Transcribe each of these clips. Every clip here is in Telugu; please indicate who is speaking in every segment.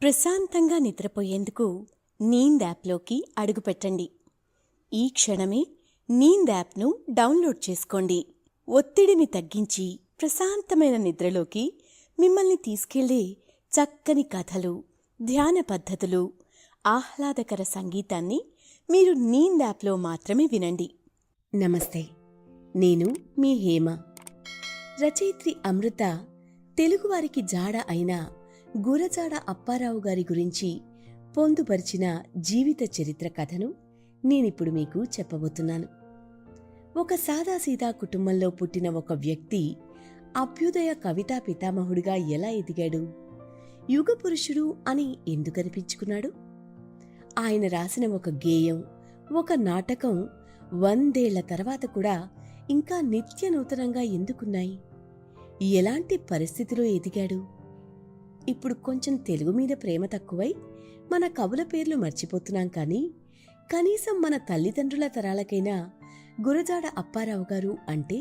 Speaker 1: ప్రశాంతంగా నిద్రపోయేందుకు నీంద్ యాప్లోకి అడుగుపెట్టండి. ఈ క్షణమే నీంద్ యాప్ను డౌన్లోడ్ చేసుకోండి. ఒత్తిడిని తగ్గించి ప్రశాంతమైన నిద్రలోకి మిమ్మల్ని తీసుకెళ్లే చక్కని కథలు, ధ్యాన పద్ధతులు, ఆహ్లాదకర సంగీతాన్ని మీరు నీంద్ యాప్లో మాత్రమే వినండి.
Speaker 2: నమస్తే, నేను మీ హేమ. రచయిత్రి అమృత తెలుగువారికి జాడ అయిన గురజాడ అప్పారావు గారి గురించి పొందుపరిచిన జీవిత చరిత్ర కథను నేనిప్పుడు మీకు చెప్పబోతున్నాను. ఒక సాదాసీదా కుటుంబంలో పుట్టిన ఒక వ్యక్తి అభ్యుదయ కవితా పితామహుడిగా ఎలా ఎదిగాడు? యుగ పురుషుడు అని ఎందుకనిపించుకున్నాడు? ఆయన రాసిన ఒక గేయం, ఒక నాటకం 100 ఏళ్ల తర్వాత కూడా ఇంకా నిత్య నూతనంగా ఎందుకున్నాయి? ఎలాంటి పరిస్థితిలో ఎదిగాడు? ఇప్పుడు కొంచెం తెలుగు మీద ప్రేమ తక్కువై మన కవుల పేర్లు మర్చిపోతున్నాం, కానీ కనీసం మన తల్లిదండ్రుల తరాలకైనా గురజాడ అప్పారావు గారు అంటే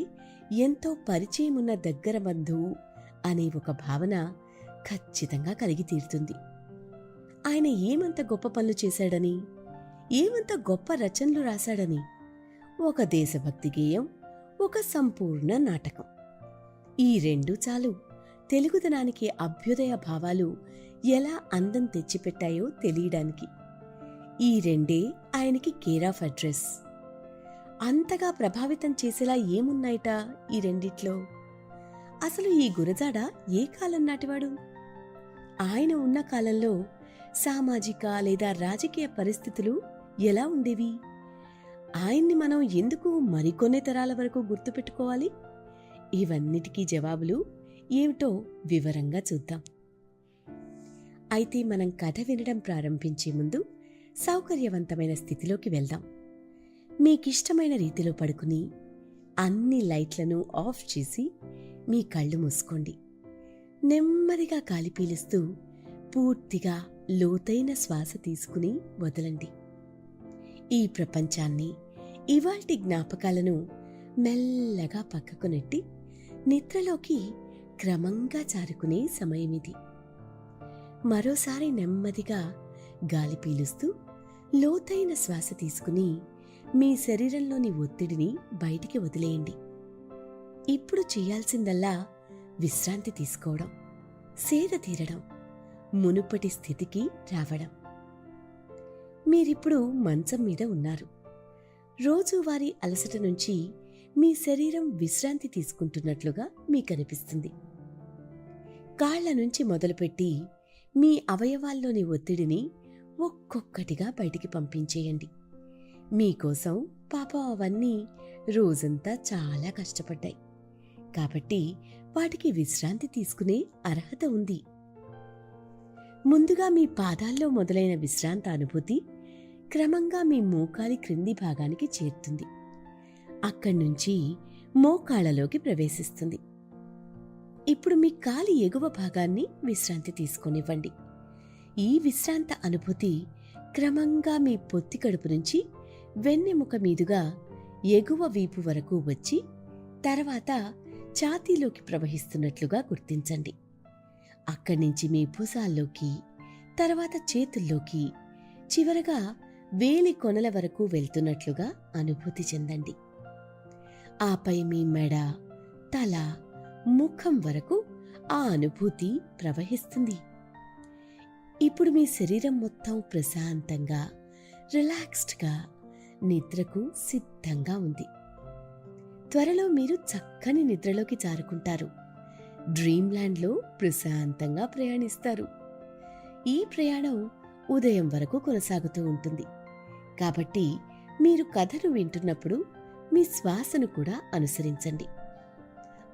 Speaker 2: ఎంతో పరిచయమున్న దగ్గర బంధువు అనే ఒక భావన ఖచ్చితంగా కలిగి తీరుతుంది. ఆయన ఏమంత గొప్ప పనులు చేశాడని, ఏమంత గొప్ప రచనలు రాశాడని? ఒక దేశభక్తి గేయం, ఒక సంపూర్ణ నాటకం, ఈ రెండు చాలు తెలుగుదనానికి అభ్యుదయ భావాలు ఎలా అందం తెచ్చిపెట్టాయో తెలియడానికి. ఈ రెండే ఆయనకి కేర్ ఆఫ్ అడ్రస్. అంతగా ప్రభావితం చేసేలా ఏమున్నాయిట ఈ రెండిట్లో? అసలు ఈ గురజాడ ఏ కాలం నాటివాడు? ఆయన ఉన్న కాలంలో సామాజిక లేదా రాజకీయ పరిస్థితులు ఎలా ఉండేవి? ఆయన్ని మనం ఎందుకు మరికొన్ని తరాల వరకు గుర్తుపెట్టుకోవాలి? ఇవన్నిటికీ జవాబులు ఏమిటో వివరంగా చూద్దాం. అయితే మనం కథ వినడం ప్రారంభించే ముందు సౌకర్యవంతమైన స్థితిలోకి వెళ్దాం. మీకిష్టమైన రీతిలో పడుకుని అన్ని లైట్లను ఆఫ్ చేసి మీ కళ్ళు మూసుకోండి. నెమ్మదిగా గాలి పీలుస్తూ పూర్తిగా లోతైన శ్వాస తీసుకుని వదలండి. ఈ ప్రపంచాన్ని, ఇవాల్టి జ్ఞాపకాలను మెల్లగా పక్కకు నెట్టి నిద్రలోకి క్రమంగా జారుకునే సమయమిది. మరోసారి నెమ్మదిగా గాలి పీలుస్తూ లోతైన శ్వాస తీసుకుని మీ శరీరంలోని ఒత్తిడిని బయటికి వదిలేయండి. ఇప్పుడు చేయాల్సిందల్లా విశ్రాంతి తీసుకోవడం, సేద తీరడం, మునుపటి స్థితికి రావడం. మీరిప్పుడు మంచం మీద ఉన్నారు. రోజువారీ అలసట నుంచి మీ శరీరం విశ్రాంతి తీసుకుంటున్నట్లుగా మీకనిపిస్తుంది. కాళ్ల నుంచి మొదలుపెట్టి మీ అవయవాల్లోని ఒత్తిడిని ఒక్కొక్కటిగా బయటికి పంపించేయండి. మీకోసం పాపం అవన్నీ రోజంతా చాలా కష్టపడ్డాయి, కాబట్టి వాటికి విశ్రాంతి తీసుకునే అర్హత ఉంది. ముందుగా మీ పాదాల్లో మొదలైన విశ్రాంత అనుభూతి క్రమంగా మీ మోకాలి క్రింది భాగానికి చేరుతుంది. అక్కడ్నుంచి మోకాళ్లలోకి ప్రవేశిస్తుంది. ఇప్పుడు మీ కాలి ఎగువ భాగాన్ని విశ్రాంతి తీసుకొనివ్వండి. ఈ విశ్రాంత అనుభూతి క్రమంగా మీ పొత్తి కడుపు నుంచి వెన్నెముక మీదుగా ఎగువ వీపు వరకు వచ్చి తర్వాత ఛాతీలోకి ప్రవహిస్తున్నట్లుగా గుర్తించండి. అక్కడ్నుంచి మీ భుజాల్లోకి, తర్వాత చేతుల్లోకి, చివరగా వేలి కొనల వరకు వెళ్తున్నట్లుగా అనుభూతి చెందండి. ఆపై మీ మెడ, తల, ముఖం వరకు ఆ అనుభూతి ప్రవహిస్తుంది. ఇప్పుడు మీ శరీరం మొత్తం ప్రశాంతంగా, రిలాక్స్డ్గా, నిద్రకు సిద్ధంగా ఉంది. త్వరలో మీరు చక్కని నిద్రలోకి జారుకుంటారు. డ్రీమ్ల్యాండ్లో ప్రశాంతంగా ప్రయాణిస్తారు. ఈ ప్రయాణం ఉదయం వరకు కొనసాగుతూ ఉంటుంది. కాబట్టి మీరు కథను వింటున్నప్పుడు మీ శ్వాసను కూడా అనుసరించండి.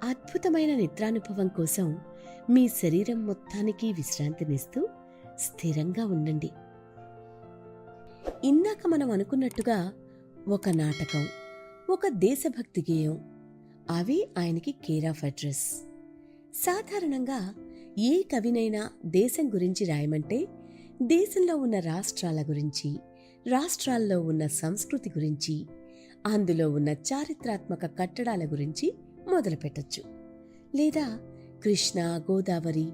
Speaker 2: అద్భుతమైన నిద్రానుభవం కోసం మీ శరీరం మొత్తానికి విశ్రాంతినిస్తూ స్థిరంగా ఉండండి. ఇందాక మనం అనుకున్నట్టుగా ఒక నాటకం, ఒక దేశభక్తి గేయం, అవే ఆయనకి కేర్ ఆఫ్ అడ్రస్. సాధారణంగా ఏ కవినైనా దేశం గురించి రాయమంటే దేశంలో ఉన్న రాష్ట్రాల గురించి, రాష్ట్రాల్లో ఉన్న సంస్కృతి గురించి, అందులో ఉన్న చారిత్రాత్మక కట్టడాల గురించి మొదలుపెట్టచ్చు. లేదా కృష్ణ, గోదావరి,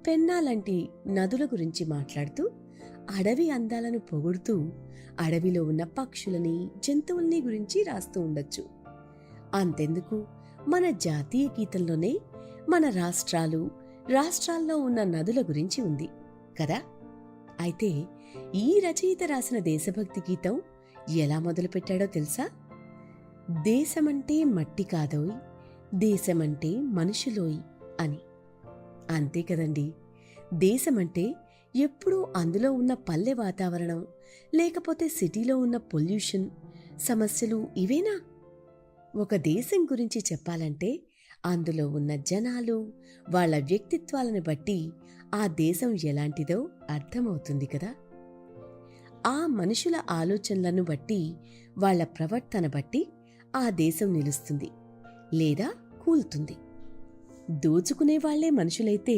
Speaker 2: పెన్నా లాంటి నదుల గురించి మాట్లాడుతూ అడవి అందాలను పొగుడుతూ అడవిలో ఉన్న పక్షులని జంతువుల్ని గురించి రాస్తూ ఉండొచ్చు. అంతెందుకు, మన జాతీయ గీతంలోనే మన రాష్ట్రాల్లో ఉన్న నదుల గురించి ఉంది కదా. అయితే ఈ రచయిత రాసిన దేశభక్తి గీతం ఎలా మొదలుపెట్టాడో తెలుసా? దేశమంటే మట్టి కాదోయ్, దేశమంటే మనుషులోయ్ అని. అంతే కదండి, దేశమంటే ఎప్పుడూ అందులో ఉన్న పల్లె వాతావరణం, లేకపోతే సిటీలో ఉన్న పొల్యూషన్ సమస్యలు ఇవేనా? ఒక దేశం గురించి చెప్పాలంటే అందులో ఉన్న జనాలు, వాళ్ళ వ్యక్తిత్వాలను బట్టి ఆ దేశం ఎలాంటిదో అర్థమవుతుంది కదా. ఆ మనుషుల ఆలోచనలను బట్టి, వాళ్ళ ప్రవర్తన బట్టి ఆ దేశం నిలుస్తుంది లేదా కూలుతుంది. దోచుకునే వాళ్లే మనుషులైతే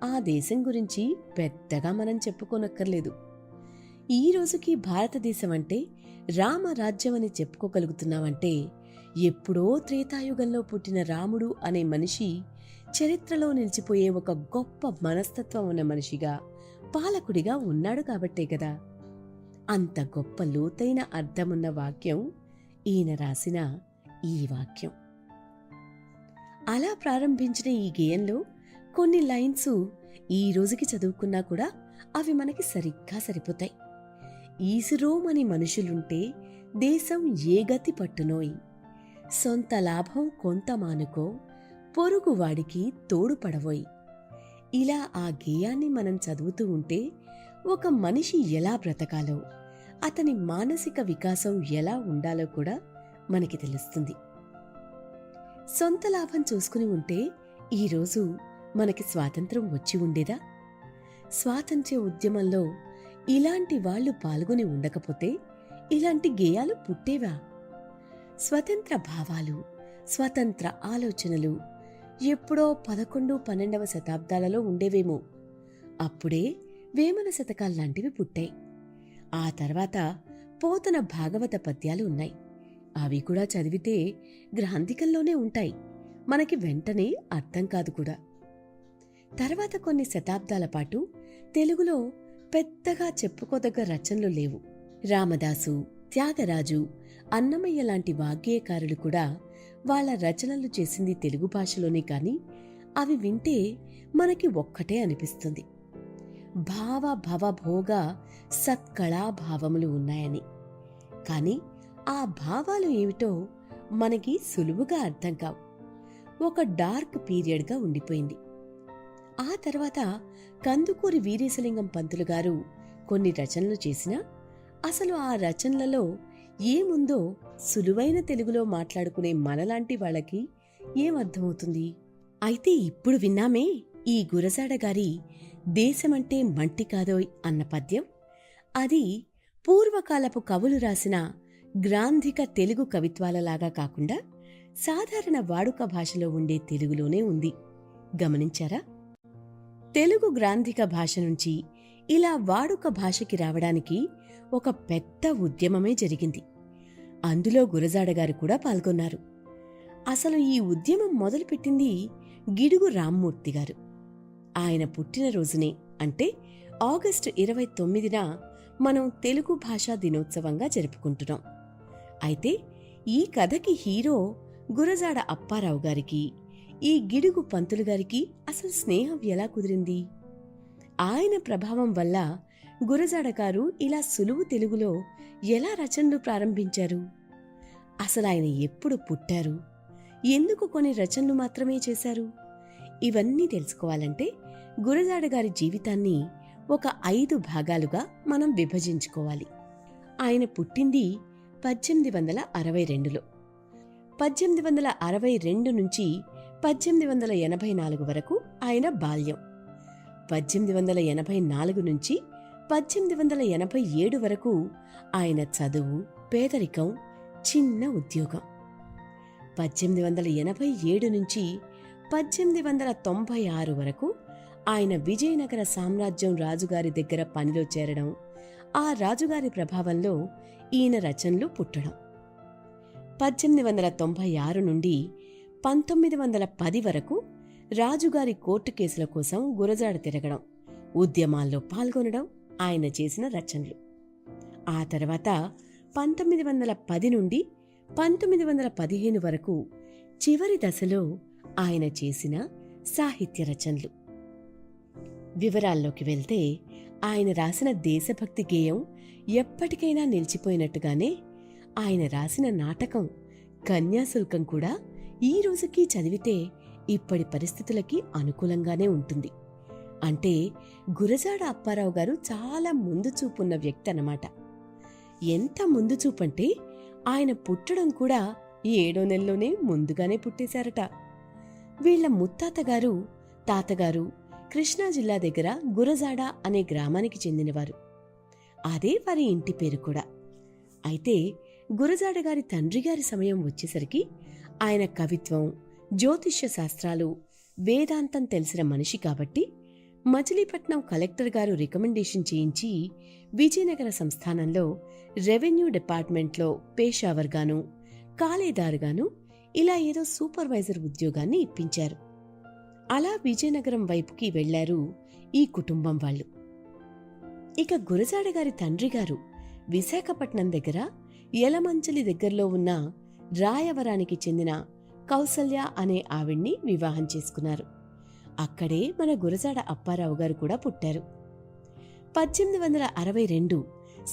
Speaker 2: ఆ దేశం గురించి పెద్దగా మనం చెప్పుకోనక్కర్లేదు. ఈ రోజుకి భారతదేశం అంటే రామరాజ్యం అని చెప్పుకోగలుగుతున్నామంటే ఎప్పుడో త్రేతాయుగంలో పుట్టిన రాముడు అనే మనిషి చరిత్రలో నిలిచిపోయే ఒక గొప్ప మనస్తత్వం ఉన్న మనిషిగా, పాలకుడిగా ఉన్నాడు కాబట్టే కదా. అంత గొప్ప లోతైన అర్థమున్న వాక్యం ఈయన రాసిన ఈ వాక్యం. అలా ప్రారంభించిన ఈ గేయంలో కొన్ని లైన్స్ ఈ రోజుకి చదువుకున్నా కూడా అవి మనకి సరిగ్గా సరిపోతాయి. ఈసురోమని మనుషులుంటే దేశం ఏ గతి పట్టునోయ్, సొంత లాభం కొంత మానుకో, పొరుగువాడికి తోడుపడవోయ్. ఇలా ఆ గేయాన్ని మనం చదువుతూ ఉంటే ఒక మనిషి ఎలా బ్రతకాలో, అతని మానసిక వికాసం ఎలా ఉండాలో కూడా మనకి తెలుస్తుంది. సొంత లాభం చూసుకుని ఉంటే ఈరోజు మనకి స్వాతంత్రం వచ్చి ఉండేదా? స్వాతంత్ర్య ఉద్యమంలో ఇలాంటి వాళ్లు పాల్గొని ఉండకపోతే ఇలాంటి గేయాలు పుట్టేవా? స్వతంత్ర భావాలు, స్వతంత్ర ఆలోచనలు ఎప్పుడో 11, 12వ శతాబ్దాలలో ఉండేవేమో. అప్పుడే వేమన శతకాల్లాంటివి పుట్టాయి. ఆ తర్వాత పోతన భాగవత పద్యాలు ఉన్నాయి. అవి కూడా చదివితే గ్రాంథికంలోనే ఉంటాయి, మనకి వెంటనే అర్థం కాదు కూడా. తర్వాత కొన్ని శతాబ్దాల పాటు తెలుగులో పెద్దగా చెప్పుకోదగ్గ రచనలు లేవు. రామదాసు, త్యాగరాజు, అన్నమయ్య లాంటి వాగ్గేయకారులు కూడా వాళ్ళ రచనలు చేసింది తెలుగు భాషలోనే కాని అవి వింటే మనకి ఒక్కటే అనిపిస్తుంది, భావ భవ భోగ సత్కళాభావములు ఉన్నాయని. కాని ఆ భావాలు ఏమిటో మనకి సులువుగా అర్థం కావు. ఒక డార్క్ పీరియడ్గా ఉండిపోయింది. ఆ తర్వాత కందుకూరి వీరేశలింగం పంతులు గారు కొన్ని రచనలు చేసినా అసలు ఆ రచనలలో ఏముందో సులువైన తెలుగులో మాట్లాడుకునే మనలాంటి వాళ్ళకి ఏమర్థమవుతుంది? అయితే ఇప్పుడు విన్నామే ఈ గురజాడ గారి దేశమంటే మట్టి కాదోయ్ అన్న పద్యం. అది పూర్వకాలపు కవులు రాసిన గ్రాంధిక తెలుగు కవిత్వాలలాగా కాకుండా సాధారణ వాడుక భాషలో ఉండే తెలుగులోనే ఉంది. గమనించారా? తెలుగు గ్రాంధిక భాష నుంచి ఇలా వాడుక భాషకి రావడానికి ఒక పెద్ద ఉద్యమమే జరిగింది. అందులో గురజాడగారు కూడా పాల్గొన్నారు. అసలు ఈ ఉద్యమం మొదలుపెట్టింది గిడుగు రామ్మూర్తి గారు. ఆయన పుట్టినరోజునే, అంటే ఆగస్టు 29న మనం తెలుగు భాషా దినోత్సవంగా జరుపుకుంటున్నాం. అయితే ఈ కథకి హీరో గురజాడ అప్పారావు గారికి, ఈ గిడుగు పంతులు గారికి అసలు స్నేహం ఎలా కుదిరింది? ఆయన ప్రభావం వల్ల గురజాడ గారు ఇలా సులువు తెలుగులో ఎలా రచనలు ప్రారంభించారు? అసలు ఆయన ఎప్పుడు పుట్టారు? ఎందుకు కొన్ని రచనలు మాత్రమే చేశారు? ఇవన్నీ తెలుసుకోవాలంటే గురజాడ గారి జీవితాన్ని ఒక 5 భాగాలుగా మనం విభజించుకోవాలి. ఆయన పుట్టింది 1862లో. 1862 నుంచి 1884 వరకు ఆయన బాల్యం. 1884 నుంచి 1887 వరకు ఆయన చదువు, పేదరికం, చిన్న ఉద్యోగం. 1887 నుంచి 1896 వరకు ఆయన విజయనగర సామ్రాజ్యం రాజుగారి దగ్గర పనిలో చేరడం, ఆ రాజుగారి ప్రభావంలో ఈయన రచనలు పుట్టడం. 1896 నుండి 1910 వరకు రాజుగారి కోర్టు కేసుల కోసం గురజాడ తిరగడం, ఉద్యమాల్లో పాల్గొనడం ఆయన చేసిన రచనలు. ఆ తర్వాత 1910 నుండి 1915 వరకు చివరి దశలో ఆయన చేసిన సాహిత్య రచనలు. వివరాల్లోకి వెళ్తే, ఆయన రాసిన దేశభక్తి గేయం ఎప్పటికైనా నిలిచిపోయినట్టుగానే ఆయన రాసిన నాటకం కన్యాశుల్కం కూడా ఈ రోజుకి చదివితే ఇప్పటి పరిస్థితులకి అనుకూలంగానే ఉంటుంది. అంటే గురజాడ అప్పారావు గారు చాలా ముందు చూపున్న వ్యక్తి అన్నమాట. ఎంత ముందు చూపంటే ఆయన పుట్టడం కూడా 7వ నెలలోనే ముందుగానే పుట్టేశారట. వీళ్ల ముత్తాతగారు, తాతగారు కృష్ణా జిల్లా దగ్గర గురజాడ అనే గ్రామానికి చెందినవారు. అదే వారి ఇంటి పేరు కూడా. అయితే గురజాడ గారి తండ్రి గారి సమయం వచ్చేసరికి ఆయన కవిత్వం, జ్యోతిష్య శాస్త్రాలు, వేదాంతం తెలిసిన మనిషి కాబట్టి మచిలీపట్నం కలెక్టర్ గారు రికమెండేషన్ చేయించి విజయనగర సంస్థానంలో రెవెన్యూ డిపార్ట్మెంట్లో పేషావర్గాను, కాలేదారుగాను ఇలా ఏదో సూపర్వైజర్ ఉద్యోగాన్ని ఇప్పించారు. అలా విజయనగరం వైపుకి వెళ్లారు ఈ కుటుంబం వాళ్ళు. ఇక గురజాడ గారి తండ్రి గారు విశాఖపట్నం దగ్గర యలమంచలి దగ్గరలో ఉన్న రాయవరానికి చెందిన కౌసల్య అనే ఆవిడ్ని వివాహం చేసుకున్నారు. అక్కడే మన గురజాడ అప్పారావు గారు కూడా పుట్టారు. 1862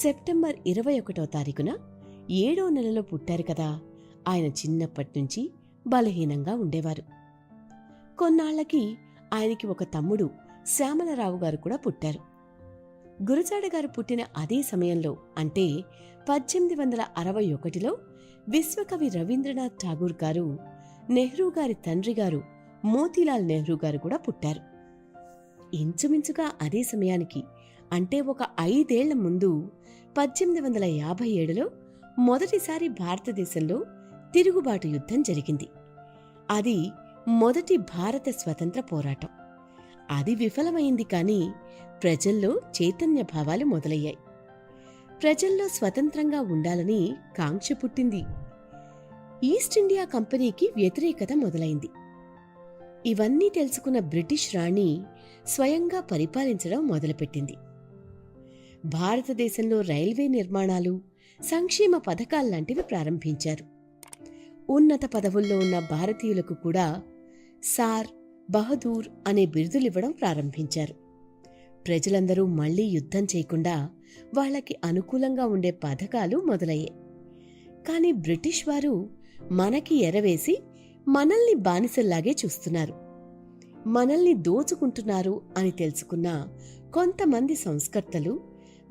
Speaker 2: సెప్టెంబర్ 21వ తారీఖున 7వ నెలలో పుట్టారు కదా. ఆయన చిన్నప్పటినుంచి బలహీనంగా ఉండేవారు. కొన్నాళ్లకి ఆయనకి ఒక తమ్ముడు శ్యామలరావు గారు కూడా పుట్టారు. గురజాడ గారు పుట్టిన అదే సమయంలో అంటే 1861లో విశ్వకవి రవీంద్రనాథ్ ఠాగూర్ గారు, నెహ్రూ గారి తండ్రి గారు మోతీలాల్ నెహ్రూ గారు కూడా పుట్టారు. ఇంచుమించుగా అదే సమయానికి అంటే ఒక 5 ఏళ్ల ముందు 1857లో మొదటిసారి భారతదేశంలో తిరుగుబాటు యుద్ధం జరిగింది. అది మొదటి భారత స్వతంత్ర పోరాటం. అది విఫలమైంది, కానీ ప్రజల్లో చైతన్య భావాలు మొదలయ్యాయి. ప్రజల్లో స్వతంత్రంగా ఉండాలని కాంక్ష పుట్టింది. ఈస్ట్ ఇండియా కంపెనీకి వ్యతిరేకత మొదలైంది. ఇవన్నీ తెలుసుకున్న బ్రిటిష్ రాణి స్వయంగా పరిపాలించడం మొదలుపెట్టింది. భారతదేశంలో రైల్వే నిర్మాణాలు, సంక్షేమ పథకాల్లాంటివి ప్రారంభించారు. ఉన్నత పదవుల్లో ఉన్న భారతీయులకు కూడా సార్, బహదూర్ అనే బిరుదులివ్వడం ప్రారంభించారు. ప్రజలందరూ మళ్లీ యుద్ధం చేయకుండా వాళ్లకి అనుకూలంగా ఉండే పథకాలు మొదలయ్యాయి. కాని బ్రిటిష్ వారు మనకి ఎరవేసి మనల్ని బానిసల్లాగే చూస్తున్నారు, మనల్ని దోచుకుంటున్నారు అని తెలుసుకున్న కొంతమంది సంస్కర్తలు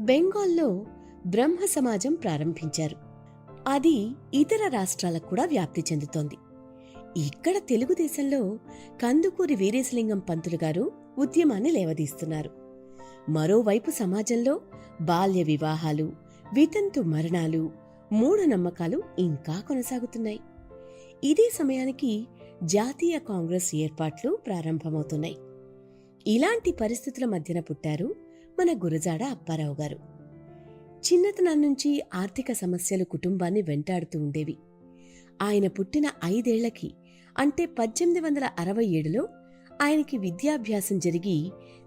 Speaker 2: బెంగాల్లో బ్రహ్మ సమాజం ప్రారంభించారు. అది ఇతర రాష్ట్రాలకు కూడా వ్యాప్తి చెందుతోంది. ఇక్కడ తెలుగుదేశంలో కందుకూరి వీరేశలింగం పంతులు గారు ఉద్యమాన్ని లేవదీస్తున్నారు. మరోవైపు సమాజంలో బాల్య వివాహాలు, వితంతు మరణాలు, మూఢనమ్మకాలు ఇంకా కొనసాగుతున్నాయి. ఇదే సమయానికి జాతీయ కాంగ్రెస్ ఏర్పాట్లు ప్రారంభమవుతున్నాయి. ఇలాంటి పరిస్థితుల మధ్యన పుట్టారు మన గురజాడ అప్పారావు గారు. చిన్నతనం నుంచి ఆర్థిక సమస్యలు కుటుంబాన్ని వెంటాడుతూ ఉండేవి. ఆయన పుట్టిన 5 ఏళ్లకి అంటే 1867లో ఆయనకి విద్యాభ్యాసం జరిగి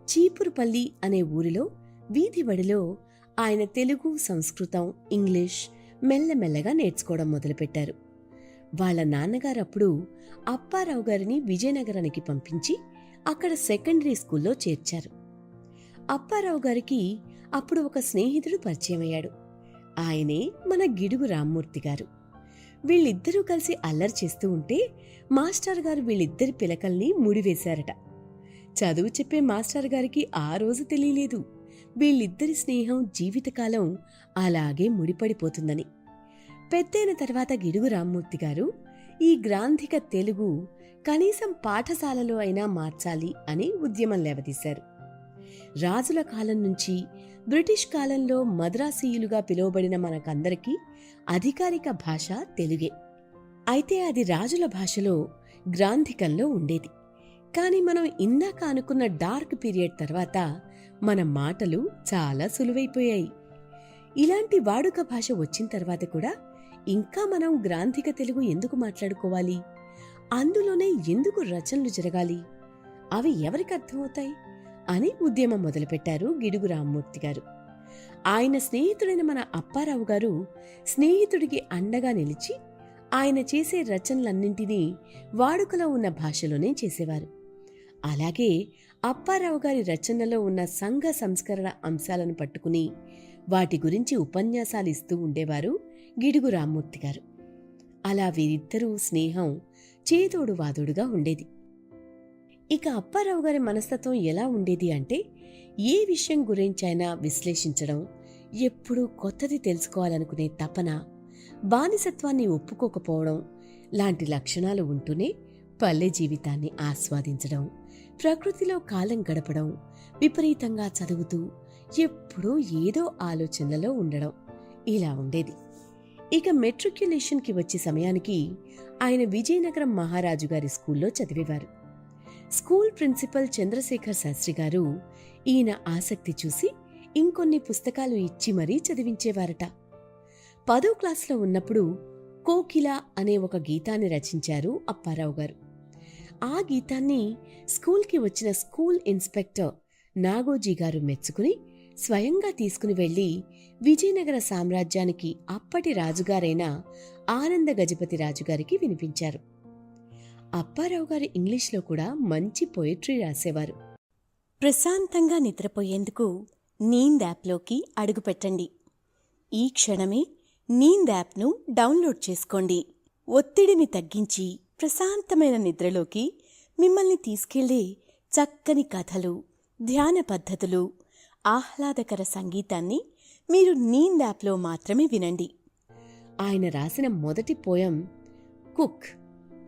Speaker 2: చీపురుపల్లి అనే ఊరిలో వీధిబడిలో ఆయన తెలుగు, సంస్కృతం, ఇంగ్లీష్ మెల్లమెల్లగా నేర్చుకోవడం మొదలుపెట్టారు. వాళ్ల నాన్నగారప్పుడు అప్పారావు గారిని విజయనగరానికి పంపించి అక్కడ సెకండరీ స్కూల్లో చేర్చారు. అప్పారావు గారికి అప్పుడు ఒక స్నేహితుడు పరిచయమయ్యాడు. ఆయనే మన గిడుగు రామ్మూర్తి గారు. వీళ్ళిద్దరూ కలిసి అల్లరి చేస్తూ ఉంటే మాస్టర్ గారు వీళ్ళిద్దరి పిలకల్ని ముడివేశారట. చదువు చెప్పే మాస్టర్ గారికి ఆ రోజు తెలియలేదు వీళ్ళిద్దరి స్నేహం జీవితకాలం అలాగే ముడిపడిపోతుందని. పెద్దయిన తర్వాత గిడుగు రామ్మూర్తి గారు ఈ గ్రాంధిక తెలుగు కనీసం పాఠశాలలో అయినా మార్చాలి అని ఉద్యమం లేవదీశారు. రాజుల కాలం నుంచి బ్రిటిష్ కాలంలో మద్రాసీయులుగా పిలువబడిన మనకందరికీ అధికారిక భాష తెలుగే. అయితే అది రాజుల భాషలో గ్రాంధికంలో ఉండేది. కాని మనం ఇందాక అనుకున్న డార్క్ పీరియడ్ తర్వాత మన మాటలు చాలా సులువైపోయాయి. ఇలాంటి వాడుక భాష వచ్చిన తర్వాత కూడా ఇంకా మనం గ్రాంధిక తెలుగు ఎందుకు మాట్లాడుకోవాలి? అందులోనే ఎందుకు రచనలు జరగాలి? అవి ఎవరికి అర్థమవుతాయి అని ఉద్యమం మొదలుపెట్టారు గిడుగు రామ్మూర్తి గారు. ఆయన స్నేహితుడైన మన అప్పారావు గారు స్నేహితుడికి అండగా నిలిచి ఆయన చేసే రచనలన్నింటినీ వాడుకలో ఉన్న భాషలోనే చేసేవారు. అలాగే అప్పారావు గారి రచనలో ఉన్న సంఘ సంస్కరణ అంశాలను పట్టుకుని వాటి గురించి ఉపన్యాసాలు ఇస్తూ ఉండేవారు గిడుగు రామ్మూర్తి గారు. అలా వీరిద్దరూ స్నేహం చేదోడు వాదోడుగా ఉండేది. ఇక అప్పారావు గారి మనస్తత్వం ఎలా ఉండేది అంటే, ఏ విషయం గురించైనా విశ్లేషించడం, ఎప్పుడూ కొత్తది తెలుసుకోవాలనుకునే తపన, బానిసత్వాన్ని ఒప్పుకోకపోవడం లాంటి లక్షణాలు ఉంటూనే పల్లె జీవితాన్ని ఆస్వాదించడం, ప్రకృతిలో కాలం గడపడం, విపరీతంగా చదువుతూ ఎప్పుడూ ఏదో ఆలోచనలలో ఉండడం ఇలా ఉండేది. ఇక మెట్రిక్యులేషన్కి వచ్చే సమయానికి ఆయన విజయనగరం మహారాజు గారి స్కూల్లో చదివేవారు. స్కూల్ ప్రిన్సిపల్ చంద్రశేఖర్ శాస్త్రి గారు ఈయన ఆసక్తి చూసి ఇంకొన్ని పుస్తకాలు ఇచ్చి మరీ చదివించేవారట. 10వ క్లాసులో ఉన్నప్పుడు కోకిల అనే ఒక గీతాన్ని రచించారు అప్పారావు గారు. ఆ గీతాన్ని స్కూల్కి వచ్చిన స్కూల్ ఇన్స్పెక్టర్ నాగోజీ గారు మెచ్చుకుని స్వయంగా తీసుకుని వెళ్లి విజయనగర సామ్రాజ్యానికి అప్పటి రాజుగారైన ఆనంద గజపతి రాజుగారికి వినిపించారు. అప్పారావు గారు ఇంగ్లీష్లో కూడా మంచి పొయిట్రీ రాసేవారు.
Speaker 1: ప్రశాంతంగా నిద్రపోయేందుకు నీంద్ యాప్లోకి అడుగుపెట్టండి. ఈ క్షణమే నీంద్ యాప్ను డౌన్లోడ్ చేసుకోండి. ఒత్తిడిని తగ్గించి ప్రశాంతమైన నిద్రలోకి మిమ్మల్ని తీసుకెళ్లే చక్కని కథలు, ధ్యాన పద్ధతులు, ఆహ్లాదకర సంగీతాన్ని మీరు నీంద్ యాప్లో మాత్రమే వినండి.
Speaker 2: ఆయన రాసిన మొదటి పోయం కుక్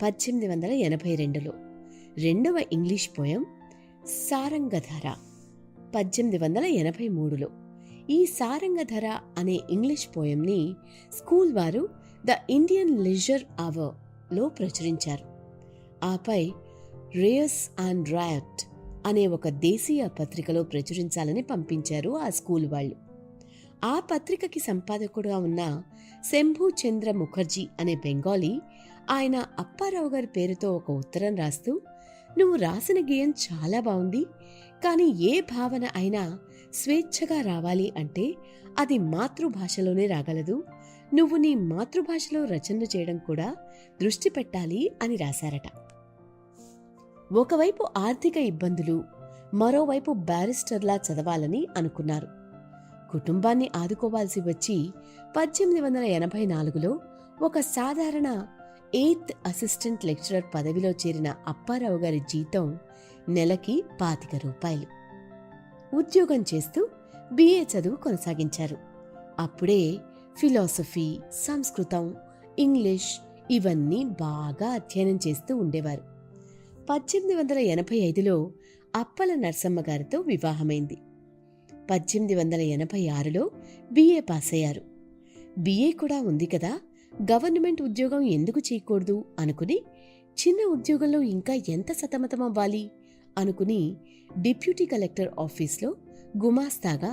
Speaker 2: 1882లో, రెండవ ఇంగ్లీష్ పోయం సారంగధర 1883లో. ఈ సారంగధర అనే ఇంగ్లీష్ పోయంని స్కూల్ వారు ద ఇండియన్ లీజర్ అవర్లో ప్రచురించారు. ఆపై రేయస్ అండ్ రాయట్ అనే ఒక దేశీయ పత్రికలో ప్రచురించాలని పంపించారు ఆ స్కూల్ వాళ్ళు. ఆ పత్రికకి సంపాదకుడుగా ఉన్న శంభు చంద్ర ముఖర్జీ అనే బెంగాలీ ఆయన అప్పారావు గారి పేరుతో ఒక ఉత్తరం రాస్తూ, నువ్వు రాసిన గేయం చాలా బావుంది, కానీ ఏ భావన అయినా స్వేచ్ఛగా రావాలి అంటే అది మాతృభాషలోనే రాగలదు. నువ్వు నీ మాతృభాషలో రచనలు చేయడం కూడా దృష్టి పెట్టాలి అని రాశారట. ఒకవైపు ఆర్థిక ఇబ్బందులు, మరోవైపు బ్యారిస్టర్లా చదవాలని అనుకున్నారు. కుటుంబాన్ని ఆదుకోవాల్సి వచ్చి 1884లో ఒక సాధారణ 8th అసిస్టెంట్ లెక్చరర్ పదవిలో చేరిన అప్పారావు గారి జీతం నెలకి 25 రూపాయలు. ఉద్యోగం చేస్తూ బిఏ చదువు కొనసాగించారు. అప్పుడే ఫిలాసఫీ, సంస్కృతం, ఇంగ్లీష్ ఇవన్నీ బాగా అధ్యయనం చేస్తూ ఉండేవారు. 1885లో అప్పల నరసమ్మ గారితో వివాహమైంది. 1886లో బిఏ పాస్ అయ్యారు. బిఏ కూడా ఉంది కదా, గవర్నమెంట్ ఉద్యోగం ఎందుకు చేయకూడదు అనుకుని చిన్న ఉద్యోగంలో ఇంకా ఎంత సతమతమవ్వాలి అనుకుని డిప్యూటీ కలెక్టర్ ఆఫీస్లో గుమాస్తాగా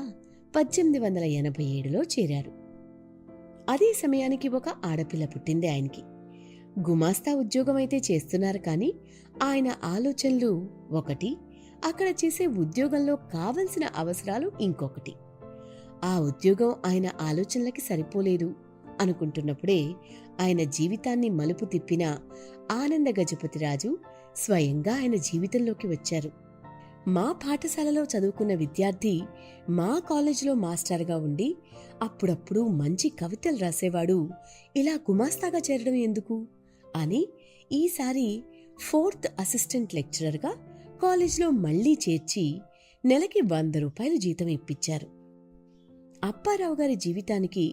Speaker 2: 1887లో చేరారు. అదే సమయానికి ఒక ఆడపిల్ల పుట్టింది ఆయనకి. గుమాస్తా ఉద్యోగం అయితే చేస్తున్నారు కానీ ఆయన ఆలోచనలు ఒకటి, అక్కడ చేసే ఉద్యోగంలో కావలసిన అవసరాలు ఇంకొకటి. ఆ ఉద్యోగం ఆయన ఆలోచనలకి సరిపోలేదు అనుకుంటున్నప్పుడే ఆయన జీవితాన్ని మలుపు తిప్పిన ఆనంద గజపతిరాజు స్వయంగా ఆయన జీవితంలోకి వచ్చారు. మా పాఠశాలలో చదువుకున్న విద్యార్థి మా కాలేజీలో మాస్టర్గా ఉండి అప్పుడప్పుడు మంచి కవితలు రాసేవాడు, ఇలా గుమాస్తాగా చేరడం ఎందుకు అని ఈసారి 4th అసిస్టెంట్ లెక్చరర్గా కాలేజీలో మళ్లీ చేర్చి నెలకి 100 రూపాయలు జీతం ఇప్పించారు. అప్పారావు గారి జీవితానికి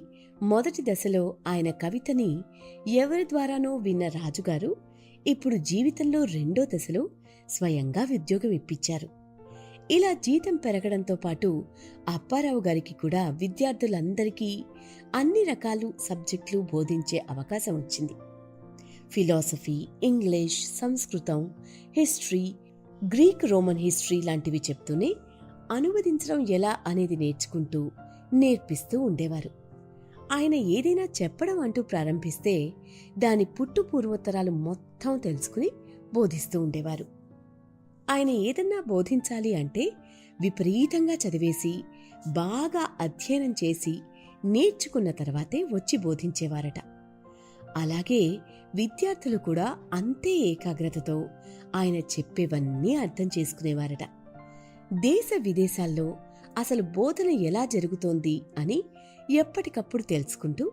Speaker 2: మొదటి దశలో ఆయన కవితని ఎవరి ద్వారానో విన్న రాజుగారు ఇప్పుడు జీవితంలో రెండో దశలో స్వయంగా ఉద్యోగం ఇప్పించారు. ఇలా జీతం పెరగడంతో పాటు అప్పారావు గారికి కూడా విద్యార్థులందరికీ అన్ని రకాల సబ్జెక్టులు బోధించే అవకాశం వచ్చింది. ఫిలాసఫీ, ఇంగ్లీష్, సంస్కృతం, హిస్టరీ, గ్రీక్ రోమన్ హిస్టరీ లాంటివి చెప్తూనే అనువదించడం ఎలా అనేది నేర్పిస్తూ ఉండేవారు. ఆయన ఏదైనా చెప్పడం అంటూ ప్రారంభిస్తే దాని పుట్టు పూర్వోత్తరాలు మొత్తం తెలుసుకుని బోధిస్తూ ఉండేవారు. ఆయన ఏదన్నా బోధించాలి అంటే విపరీతంగా చదివేసి బాగా అధ్యయనం చేసి నేర్చుకున్న తర్వాతే వచ్చి బోధించేవారట. అలాగే విద్యార్థులు కూడా అంతే ఏకాగ్రతతో ఆయన చెప్పేవన్నీ అర్థం చేసుకునేవారట. దేశ విదేశాల్లో అసలు బోధన ఎలా జరుగుతోంది అని ఎప్పటికప్పుడు తెలుసుకుంటూ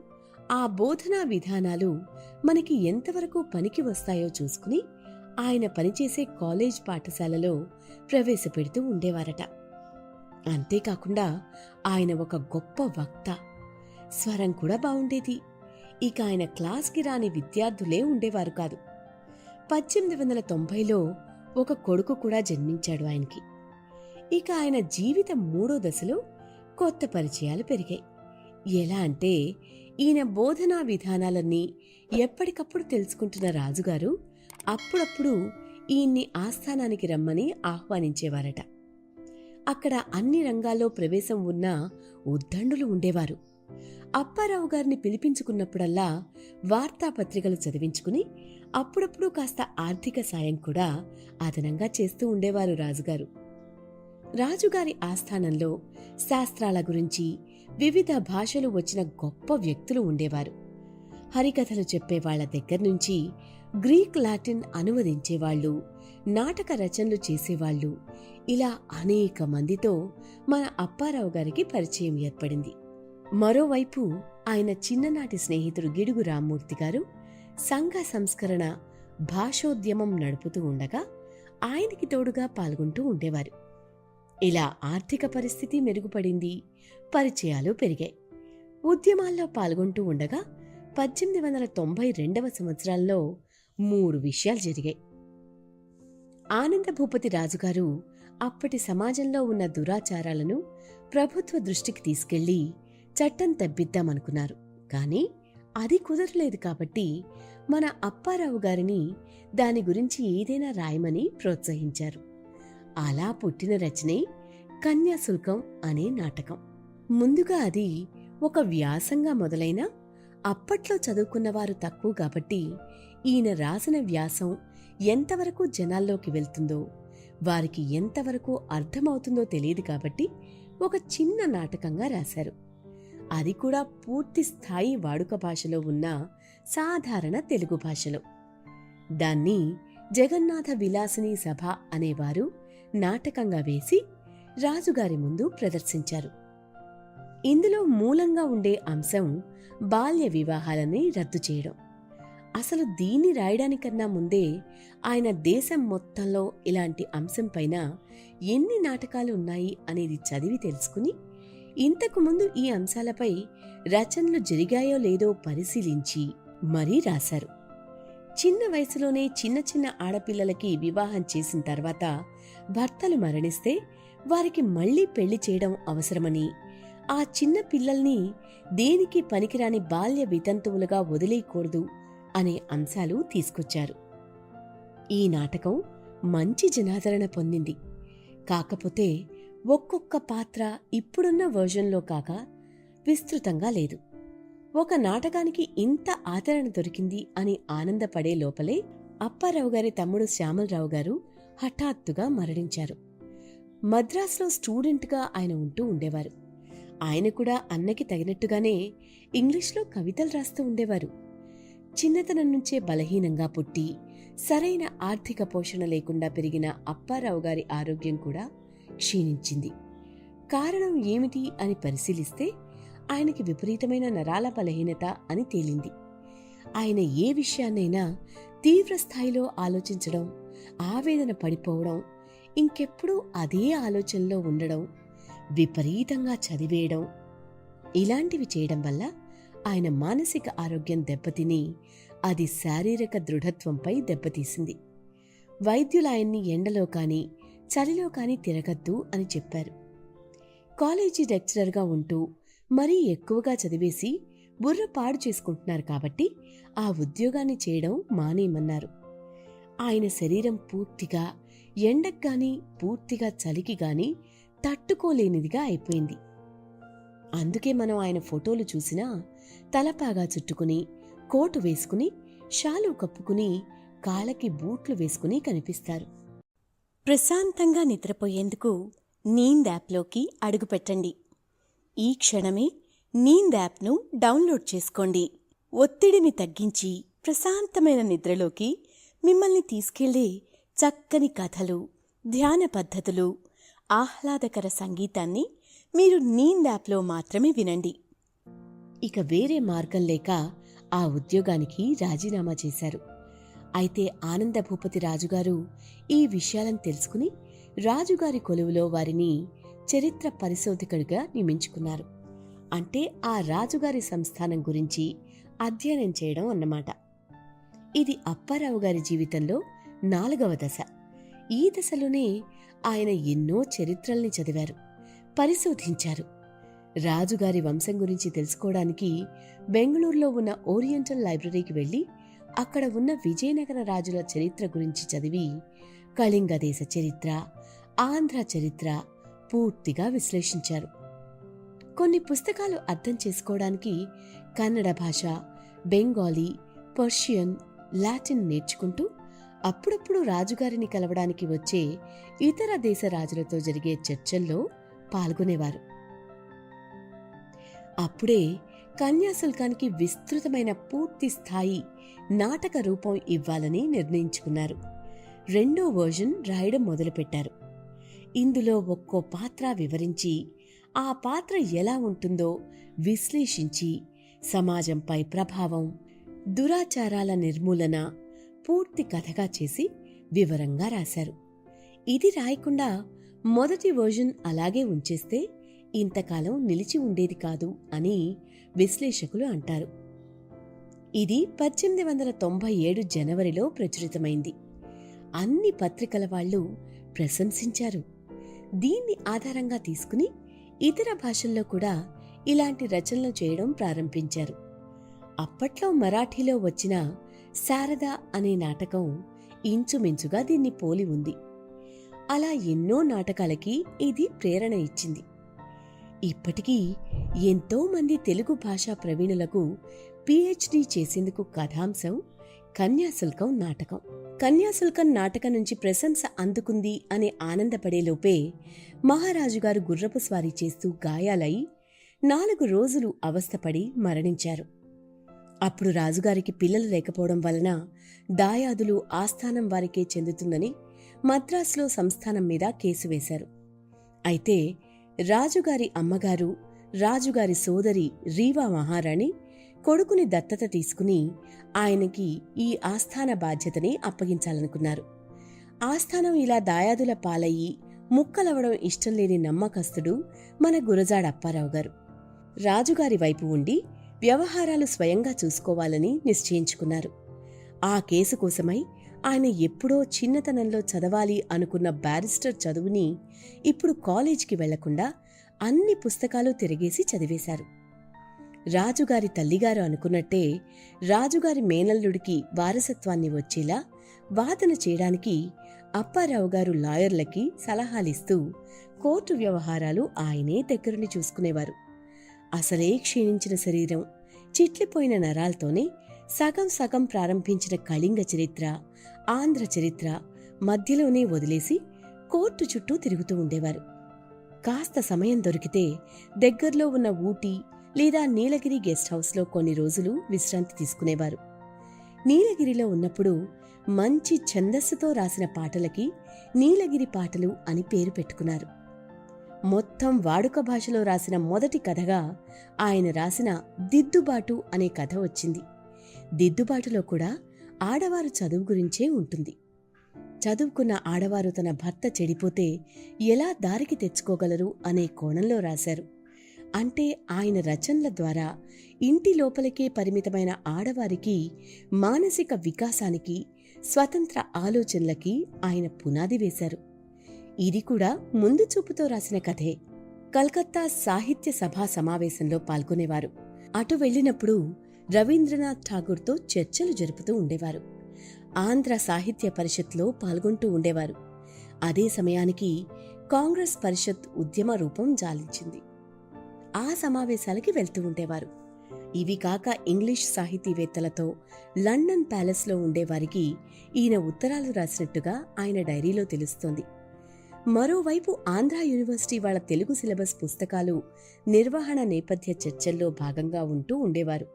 Speaker 2: ఆ బోధనా విధానాలు మనకి ఎంతవరకు పనికి వస్తాయో చూసుకుని ఆయన పనిచేసే కాలేజ్ పాఠశాలలో ప్రవేశపెడుతూ ఉండేవారట. అంతేకాకుండా ఆయన ఒక గొప్ప వక్త. స్వరం కూడా బావుండేది. ఇక ఆయన క్లాస్కి రాని విద్యార్థులే ఉండేవారు కాదు. 1890లో ఒక కొడుకు కూడా జన్మించాడు ఆయనకి. ఇక ఆయన జీవితం 3వ దశలో కొత్త పరిచయాలు పెరిగాయి. ఎలా అంటే ఈయన బోధనా విధానాలన్నీ ఎప్పటికప్పుడు తెలుసుకుంటున్న రాజుగారు అప్పుడప్పుడు ఈయన్ని ఆస్థానానికి రమ్మని ఆహ్వానించేవారట. అక్కడ అన్ని రంగాల్లో ప్రవేశం ఉన్న ఉద్దండులు ఉండేవారు. అప్పారావు గారిని పిలిపించుకున్నప్పుడల్లా వార్తాపత్రికలు చదివించుకుని అప్పుడప్పుడు కాస్త ఆర్థిక సాయం కూడా అదనంగా చేస్తూ ఉండేవారు రాజుగారు. రాజుగారి ఆస్థానంలో శాస్త్రాల గురించి వివిధ భాషలు వచ్చిన గొప్ప వ్యక్తులు ఉండేవారు. హరికథలు చెప్పేవాళ్ల దగ్గర్నుంచి గ్రీక్ లాటిన్ అనువదించేవాళ్లు, నాటక రచనలు చేసేవాళ్లు, ఇలా అనేక మందితో మన అప్పారావు గారికి పరిచయం ఏర్పడింది. మరోవైపు ఆయన చిన్ననాటి స్నేహితుడు గిడుగు రామ్మూర్తి గారు సంఘ సంస్కరణ భాషోద్యమం నడుపుతూ ఉండగా ఆయనకి తోడుగా పాల్గొంటూ ఉండేవారు. ఇలా ఆర్థిక పరిస్థితి మెరుగుపడింది, పరిచయాలు పెరిగాయి. ఉద్యమాల్లో పాల్గొంటూ ఉండగా 1892వ సంవత్సరంలో 3 విషయాలు జరిగాయి. ఆనంద భూపతి రాజుగారు అప్పటి సమాజంలో ఉన్న దురాచారాలను ప్రభుత్వ దృష్టికి తీసుకెళ్లి చట్టం తెప్పిద్దామనుకున్నారు. కానీ అది కుదరలేదు. కాబట్టి మన అప్పారావు గారిని దాని గురించి ఏదైనా రాయమని ప్రోత్సహించారు. అలా పుట్టిన రచనే కన్యాశుల్కం అనే నాటకం. ముందుగా అది ఒక వ్యాసంగా మొదలైన అప్పట్లో చదువుకున్నవారు తక్కువ కాబట్టి ఈయన రాసిన వ్యాసం ఎంతవరకు జనాల్లోకి వెళ్తుందో, వారికి ఎంతవరకు అర్థమవుతుందో తెలియదు కాబట్టి ఒక చిన్న నాటకంగా రాశారు. అది కూడా పూర్తి స్థాయి వాడుక భాషలో ఉన్న సాధారణ తెలుగు భాషలో. దాన్ని జగన్నాథ విలాసిని సభ అనేవారు నాటకంగా వేసి రాజుగారి ముందు ప్రదర్శించారు. ఇందులో మూలంగా ఉండే అంశం బాల్య వివాహాలని రద్దు చేయడం. అసలు దీన్ని రాయడానికన్నా ముందే ఆయన దేశం మొత్తంలో ఇలాంటి అంశంపైన ఎన్ని నాటకాలు ఉన్నాయి అనేది చదివి తెలుసుకుని ఇంతకుముందు ఈ అంశాలపై రచనలు జరిగాయో లేదో పరిశీలించి మరీ రాశారు. చిన్న వయసులోనే చిన్న చిన్న ఆడపిల్లలకి వివాహం చేసిన తర్వాత భర్తలు మరణిస్తే వారికి మళ్లీ పెళ్లి చేయడం అవసరమని, ఆ చిన్న పిల్లల్ని దేనికి పనికిరాని బాల్య వితంతువులుగా వదిలేయకూడదు అనే అంశాలు తీసుకొచ్చారు. ఈ నాటకం మంచి జనాదరణ పొందింది. కాకపోతే ఒక్కొక్క పాత్ర ఇప్పుడున్న వర్జన్లో కాక విస్తృతంగా లేదు. ఒక నాటకానికి ఇంత ఆదరణ దొరికింది అని ఆనందపడే లోపలే అప్పారావు గారి తమ్ముడు శ్యామలరావు గారు హఠాత్తుగా మరణించారు. మద్రాసులో స్టూడెంట్గా ఆయన ఉంటూ ఉండేవారు. ఆయన కూడా అన్నకి తగినట్టుగానే ఇంగ్లీష్లో కవితలు రాస్తూ ఉండేవారు. చిన్నతనం నుంచే బలహీనంగా పుట్టి సరైన ఆర్థిక పోషణ లేకుండా పెరిగిన అప్పారావు గారి ఆరోగ్యం కూడా క్షీణించింది. కారణం ఏమిటి అని పరిశీలిస్తే ఆయనకి విపరీతమైన నరాల బలహీనత అని తేలింది. ఆయన ఏ విషయాన్నైనా తీవ్ర స్థాయిలో ఆలోచించడం, ఆవేదన పడిపోవడం, ఇంకెప్పుడూ అదే ఆలోచనలో ఉండడం, విపరీతంగా చదివేయడం, ఇలాంటివి చేయడం వల్ల ఆయన మానసిక ఆరోగ్యం దెబ్బతిని అది శారీరక దృఢత్వంపై దెబ్బతీసింది. వైద్యులాయన్ని ఎండలో కానీ చలిలో కానీ తిరగద్దు అని చెప్పారు. కాలేజీ లెక్చరర్గా ఉంటూ మరీ ఎక్కువగా చదివేసి బుర్ర పాడు చేసుకుంటున్నారు కాబట్టి ఆ ఉద్యోగాన్ని చేయడం మానేయమన్నారు. ఆయన శరీరం పూర్తిగా ఎండగ్గాని పూర్తిగా చలికి గాని తట్టుకోలేనిదిగా అయిపోయింది. అందుకే మనం ఆయన ఫోటోలు చూసినా తలపాగా చుట్టుకుని, కోటు వేసుకుని, షాలు కప్పుకుని, కాళ్ళకి బూట్లు వేసుకుని కనిపిస్తారు.
Speaker 1: ప్రశాంతంగా నిద్రపోయేందుకు నీంద్ యాప్లోకి అడుగుపెట్టండి. ఈ క్షణమే నీంద్ యాప్ను డౌన్లోడ్ చేసుకోండి. ఒత్తిడిని తగ్గించి ప్రశాంతమైన నిద్రలోకి మిమ్మల్ని తీసుకెళ్లే చక్కని కథలు, ధ్యాన పద్ధతులు, ఆహ్లాదకర సంగీతాన్ని మీరు నీంద్ యాప్లో మాత్రమే వినండి.
Speaker 2: ఇక వేరే మార్గం లేక ఆ ఉద్యోగానికి రాజీనామా చేశారు. అయితే ఆనంద భూపతి రాజుగారు ఈ విషయాలను తెలుసుకుని రాజుగారి కొలువులో వారిని చరిత్ర పరిశోధకుడిగా నియమించుకున్నారు. అంటే ఆ రాజుగారి సంస్థానం గురించి అధ్యయనం చేయడం అన్నమాట. ఇది అప్పారావు గారి జీవితంలో 4వ దశ. ఈ దశలోనే ఆయన ఎన్నో చరిత్రల్ని చదివారు, పరిశోధించారు. రాజుగారి వంశం గురించి తెలుసుకోవడానికి బెంగళూరులో ఉన్న ఓరియంటల్ లైబ్రరీకి వెళ్లి అక్కడ ఉన్న విజయనగర రాజుల చరిత్ర గురించి చదివి కళింగ దేశ చరిత్ర, ఆంధ్ర చరిత్ర పూర్తిగా విశ్లేషించారు. కొన్ని పుస్తకాలు అర్థం చేసుకోవడానికి కన్నడ భాష, బెంగాలీ, పర్షియన్, లాటిన్ నేర్చుకుంటూ అప్పుడప్పుడు రాజుగారిని కలవడానికి వచ్చే ఇతర దేశ రాజులతో జరిగే చర్చల్లో పాల్గొనేవారు. అప్పుడే కన్యాశుల్కానికి విస్తృతమైన పూర్తి స్థాయి నాటక రూపం ఇవ్వాలని నిర్ణయించుకున్నారు. 2వ వర్జన్ రాయడం మొదలుపెట్టారు. ఇందులో ఒక్కో పాత్ర వివరించి ఆ పాత్ర ఎలా ఉంటుందో విశ్లేషించి సమాజంపై ప్రభావం, దురాచారాల నిర్మూలన పూర్తి కథగా చేసి వివరంగా రాశారు. ఇది రాయకుండా మొదటి వర్జన్ అలాగే ఉంచేస్తే ఇంతకాలం నిలిచి ఉండేది కాదు అని విశ్లేషకులు అంటారు. ఇది 1897 జనవరిలో ప్రచురితమైంది. అన్ని పత్రికల వాళ్లు ప్రశంసించారు. దీన్ని ఆధారంగా తీసుకుని ఇతర భాషల్లో కూడా ఇలాంటి రచనలు చేయడం ప్రారంభించారు. అప్పట్లో మరాఠీలో వచ్చిన శారద అనే నాటకం ఇంచుమించుగా దీన్ని పోలి ఉంది. అలా ఎన్నో నాటకాలకి ఇది ప్రేరణ ఇచ్చింది. ఇప్పటికీ ఎంతో మంది తెలుగు భాషా ప్రవీణులకు PhD చేసేందుకు కథాంశం కన్యాశుల్కం నాటకం. కన్యాశుల్కం నాటకం నుంచి ప్రశంస అందుకుంది అని ఆనందపడేలోపే మహారాజుగారు గుర్రపు స్వారీ చేస్తూ గాయాలై 4 రోజులు అవస్థపడి మరణించారు. అప్పుడు రాజుగారికి పిల్లలు లేకపోవడం వలన దాయాదులు ఆస్థానం వారికే చెందుతుందని మద్రాసులో సంస్థానం మీద కేసు వేశారు. అయితే రాజుగారి అమ్మగారు, రాజుగారి సోదరి రీవా మహారాణి కొడుకుని దత్తత తీసుకుని ఆయనకి ఈ ఆస్థాన బాధ్యతని అప్పగించాలనుకున్నారు. ఆస్థానం ఇలా దాయాదుల పాలయ్యి ముక్కలవడం ఇష్టం లేని నమ్మకస్తుడు మన గురజాడ అప్పారావు గారు. రాజుగారి వైపు ఉండి వ్యవహారాలు స్వయంగా చూసుకోవాలని నిశ్చయించుకున్నారు. ఆ కేసు కోసమై ఆయన ఎప్పుడో చిన్నతనంలో చదవాలి అనుకున్న బ్యారిస్టర్ చదువుని ఇప్పుడు కాలేజీకి వెళ్లకుండా అన్ని పుస్తకాలు తిరిగేసి చదివేశారు. రాజుగారి తల్లిగారు అనుకున్నట్టే రాజుగారి మేనల్లుడికి వారసత్వాన్ని వచ్చేలా వాదన చేయడానికి అప్పారావు గారు లాయర్లకి సలహాలిస్తూ కోర్టు వ్యవహారాలు ఆయనే దగ్గరుండి చూసుకునేవారు. అసలే క్షీణించిన శరీరం, చిట్లిపోయిన నరాలతోనే సగం సగం ప్రారంభించిన కళింగ చరిత్ర, ఆంధ్ర చరిత్ర మధ్యలోనే వదిలేసి కోర్టు చుట్టూ తిరుగుతూ ఉండేవారు. కాస్త సమయం దొరికితే దగ్గర్లో ఉన్న ఊటీ లేదా నీలగిరి గెస్ట్ హౌస్లో కొన్ని రోజులు విశ్రాంతి తీసుకునేవారు. నీలగిరిలో ఉన్నప్పుడు మంచి ఛందస్సుతో రాసిన పాటలకి నీలగిరి పాటలు అని పేరు పెట్టుకున్నారు. మొత్తం వాడుక భాషలో రాసిన మొదటి కథగా ఆయన రాసిన దిద్దుబాటు అనే కథ వచ్చింది. దిద్దుబాటులో కూడా ఆడవారు చదువు గురించే ఉంటుంది. చదువుకున్న ఆడవారు తన భర్త చెడిపోతే ఎలా దారికి తెచ్చుకోగలరు అనే కోణంలో రాశారు. అంటే ఆయన రచనల ద్వారా ఇంటి లోపలికే పరిమితమైన ఆడవారికి మానసిక వికాసానికి, స్వతంత్ర ఆలోచనలకి ఆయన పునాది వేశారు. ఇది కూడా ముందు చూపుతో రాసిన కథే. కలకత్తా సాహిత్య సభా సమావేశంలో పాల్గొనేవారు. అటు వెళ్ళినప్పుడు రవీంద్రనాథ్ ఠాగూర్తో చర్చలు జరుపుతూ ఉండేవారు. ఆంధ్ర సాహిత్య పరిషత్లో పాల్గొంటూ ఉండేవారు. అదే సమయానికి కాంగ్రెస్ పరిషత్ ఉద్యమ రూపం జాలించింది. ఆ సమావేశాలకి వెళ్తూ ఉండేవారు. ఇవి కాక ఇంగ్లీష్ సాహితీవేత్తలతో లండన్ ప్యాలెస్లో ఉండేవారికి ఈయన ఉత్తరాలు రాసినట్టుగా ఆయన డైరీలో తెలుస్తోంది. మరోవైపు ఆంధ్ర యూనివర్సిటీ వాళ్ళ తెలుగు సిలబస్ పుస్తకాలు నిర్వహణ నేపథ్య చర్చల్లో భాగంగా ఉంటూ ఉండేవారు.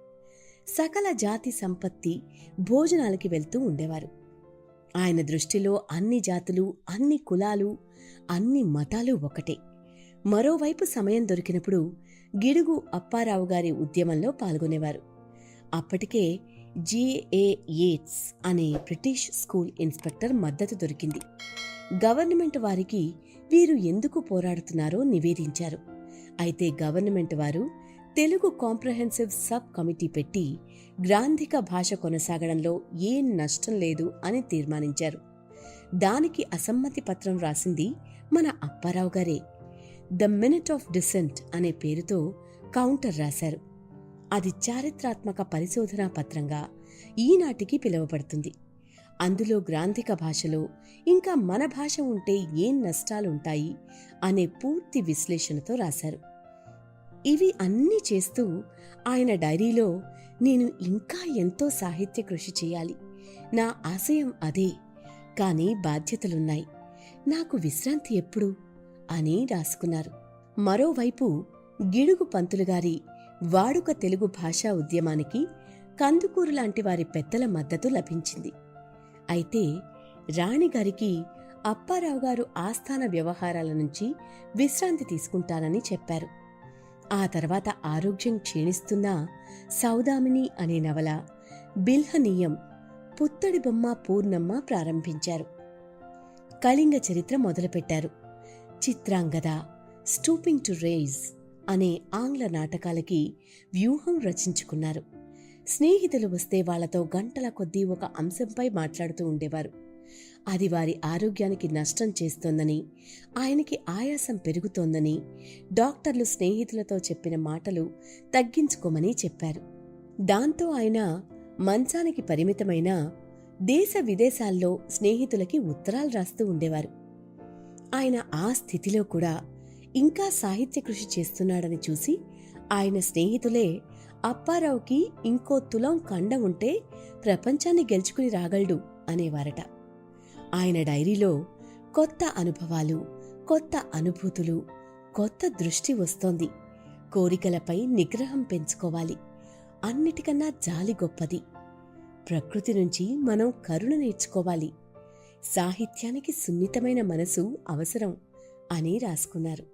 Speaker 2: సకల జాతి సంపత్తి భోజనాలకి వెళ్తూ ఉండేవారు. ఆయన దృష్టిలో అన్ని జాతులు, అన్ని కులాలు, అన్ని మతాలు ఒకటే. మరోవైపు సమయం దొరికినప్పుడు గిడుగు అప్పారావు గారి ఉద్యమంలో పాల్గొనేవారు. అప్పటికే J.A. Yeats అనే బ్రిటిష్ స్కూల్ ఇన్స్పెక్టర్ మద్దతు దొరికింది. గవర్నమెంట్ వారికి వీరు ఎందుకు పోరాడుతున్నారో నివేదించారు. అయితే గవర్నమెంట్ వారు తెలుగు కాంప్రహెన్సివ్ సబ్ కమిటీ పెట్టి గ్రాంధిక భాష కొనసాగడంలో ఏం నష్టం లేదు అని తీర్మానించారు. దానికి అసమ్మతి పత్రం రాసింది మన అప్పారావు గారే. ద మినిట్ ఆఫ్ డిసెంట్ అనే పేరుతో కౌంటర్ రాశారు. అది చారిత్రాత్మక పరిశోధనా పత్రంగా ఈనాటికి పిలువబడుతుంది. అందులో గ్రాంధిక భాషలో ఇంకా మన భాష ఉంటే ఏం నష్టాలుంటాయి అనే పూర్తి విశ్లేషణతో రాశారు. ఇవి అన్నీ చేస్తూ ఆయన డైరీలో నేను ఇంకా ఎంతో సాహిత్య కృషి చేయాలి, నా ఆశయం అదే, కానీ బాధ్యతలున్నాయి, నాకు విశ్రాంతి ఎప్పుడు అని రాసుకున్నారు. మరోవైపు గిడుగు పంతులుగారి వాడుక తెలుగు భాషా ఉద్యమానికి కందుకూరు లాంటి వారి పెద్దల మద్దతు లభించింది. అయితే రాణిగారికి అప్పారావు గారు ఆస్థాన వ్యవహారాల నుంచి విశ్రాంతి తీసుకుంటానని చెప్పారు. ఆ తర్వాత ఆరోగ్యం క్షీణిస్తున్నా సౌదామిని అనే నవల, బిల్హనీయం, పుత్తడి బొమ్మ పూర్ణమ్మ ప్రారంభించారు. కళింగ చరిత్ర మొదలుపెట్టారు. చిత్రాంగద, స్టూపింగ్ టు రేజ్ అనే ఆంగ్ల నాటకాలకి వ్యూహం రచించుకున్నారు. స్నేహితులు వస్తే వాళ్లతో గంటల కొద్దీ ఒక అంశంపై మాట్లాడుతూ ఉండేవారు. అది వారి ఆరోగ్యానికి నష్టం చేస్తోందని, ఆయనకి ఆయాసం పెరుగుతోందని డాక్టర్లు స్నేహితులతో చెప్పిన మాటలు తగ్గించుకోమని చెప్పారు. దాంతో ఆయన మంచానికి పరిమితమైన దేశ విదేశాల్లో స్నేహితులకి ఉత్తరాలు రాస్తూ ఉండేవారు. ఆయన ఆ స్థితిలో కూడా ఇంకా సాహిత్య కృషి చేస్తున్నాడని చూసి ఆయన స్నేహితులే అప్పారావుకి ఇంకో తులం కండ ఉంటే ప్రపంచాన్ని గెలుచుకుని రాగలడు అనేవారట. ఆయన డైరీలో కొత్త అనుభవాలు, కొత్త అనుభూతులు, కొత్త దృష్టి వస్తోంది. కోరికలపై నిగ్రహం పెంచుకోవాలి, అన్నిటికన్నా జాలి గొప్పది, ప్రకృతి నుంచి మనం కరుణ నేర్చుకోవాలి, సాహిత్యానికి సున్నితమైన మనసు అవసరం అని రాసుకున్నారు.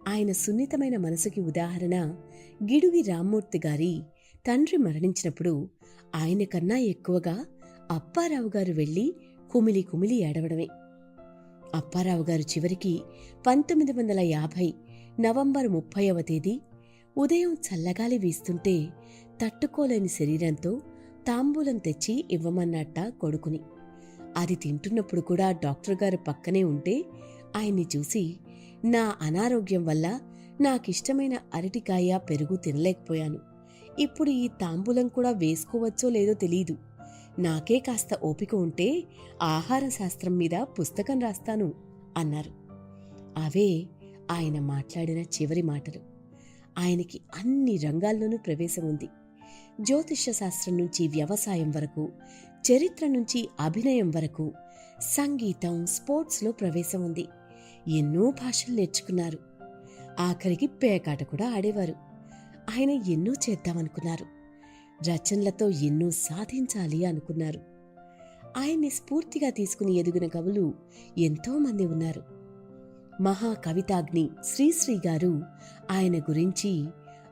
Speaker 2: ఆయన సున్నితమైన మనసుకి ఉదాహరణ గిడుగి రామ్మూర్తి గారి తండ్రి మరణించినప్పుడు ఆయన కన్నా ఎక్కువగా అప్పారావు గారు వెళ్లి కుమిలి కుమిలి ఏడవడమే. అప్పారావు గారు చివరికి 1950 నవంబర్ 30వ తేదీ ఉదయం చల్లగాలి వీస్తుంటే తట్టుకోలేని శరీరంతో తాంబూలం తెచ్చి ఇవ్వమన్నట్ట కొడుకుని. అది తింటున్నప్పుడు కూడా డాక్టర్ గారు పక్కనే ఉంటే ఆయన్ని చూసి, నా అనారోగ్యం వల్ల నాకిష్టమైన అరటికాయ, పెరుగు తినలేకపోయాను, ఇప్పుడు ఈ తాంబూలం కూడా వేసుకోవచ్చో లేదో తెలీదు, నాకే కాస్త ఓపిక ఉంటే ఆహార శాస్త్రం మీద పుస్తకం రాస్తాను అన్నారు. అవే ఆయన మాట్లాడిన చివరి మాటలు. ఆయనకి అన్ని రంగాల్లోనూ ప్రవేశం ఉంది. జ్యోతిష్య శాస్త్రం నుంచి వ్యవసాయం వరకు, చరిత్ర నుంచి అభినయం వరకు, సంగీతం, స్పోర్ట్స్లో ప్రవేశం ఉంది. ఎన్నో భాషలు నేర్చుకున్నారు. ఆఖరికి పేకాట కూడా ఆడేవారు. ఆయన ఎన్నో చేద్దామనుకున్నారు. రచనలతో ఎన్నో సాధించాలి అనుకున్నారు. ఆయన్ని స్ఫూర్తిగా తీసుకుని ఎదిగిన కవులు ఎంతోమంది ఉన్నారు. మహాకవితాగ్ని శ్రీశ్రీ గారు ఆయన గురించి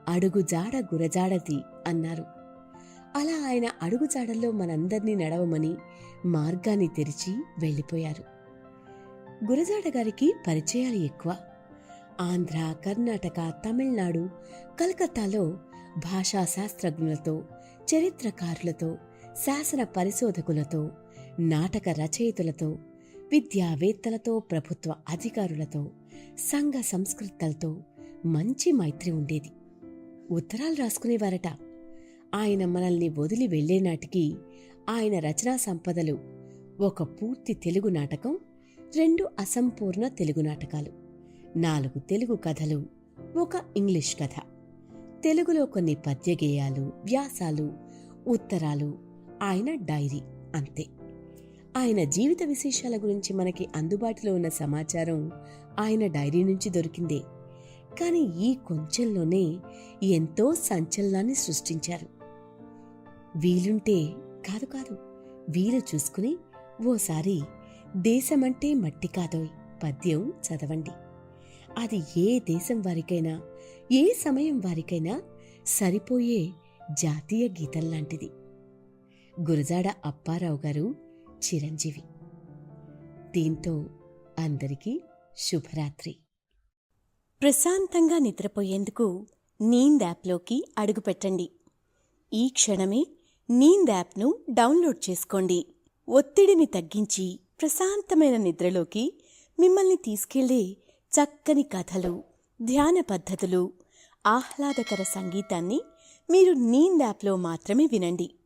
Speaker 2: అడుగుజాడ గురజాడది అన్నారు. అలా ఆయన అడుగుజాడల్లో మనందర్నీ నడవమని మార్గాన్ని తెరిచి వెళ్ళిపోయారు. గురజాడ గారికి పరిచయాలు ఎక్కువ. ఆంధ్ర, కర్ణాటక, తమిళనాడు, కలకత్తాలో భాషా శాస్త్రజ్ఞులతో, చరిత్రకారులతో, శాసన పరిశోధకులతో, నాటక రచయితులతో, విద్యావేత్తలతో, ప్రభుత్వ అధికారులతో, సంఘ సంస్కృతులతో మంచి మైత్రి ఉండేది. ఉత్తరాలు రాసుకునేవారట. ఆయన మనల్ని వదిలి వెళ్లేనాటికి ఆయన రచనా సంపదలు: ఒక పూర్తి తెలుగు నాటకం, 2 అసంపూర్ణ తెలుగు నాటకాలు, 4 తెలుగు కథలు, 1 ఇంగ్లీష్ కథ. తెలుగులో కొన్ని పద్య గేయాలు, వ్యాసాలు, ఉత్తరాలు, ఆయన డైరీ అంతే. ఆయన జీవిత విశేషాల గురించి మనకి అందుబాటులో ఉన్న సమాచారం ఆయన డైరీ నుంచి దొరికిందే. కాని ఈ కొంచెంలోనే ఎంతో సంచలనాన్ని సృష్టించారు. వీలుంటే కాదు వీలు చూసుకుని ఓసారి దేశమంటే మట్టి కాదోయ్ పద్యం చదవండి. అది ఏ దేశం వారికైనా, ఏ సమయం వారికైనా సరిపోయే జాతీయ గీతం లాంటిది. గురజాడ అప్పారావు గారు, చిరంజీవి. దీంతో అందరికీ శుభరాత్రి.
Speaker 1: ప్రశాంతంగా నిద్రపోయేందుకు నీంద్ యాప్లోకి అడుగుపెట్టండి. ఈ క్షణమే నీంద్ యాప్ను డౌన్లోడ్ చేసుకోండి. ఒత్తిడిని తగ్గించి ప్రశాంతమైన నిద్రలోకి మిమ్మల్ని తీసుకెళ్లే చక్కని కథలు, ధ్యాన పద్ధతులు, ఆహ్లాదకర సంగీతాన్ని మీరు నీంద్ యాప్లో మాత్రమే వినండి.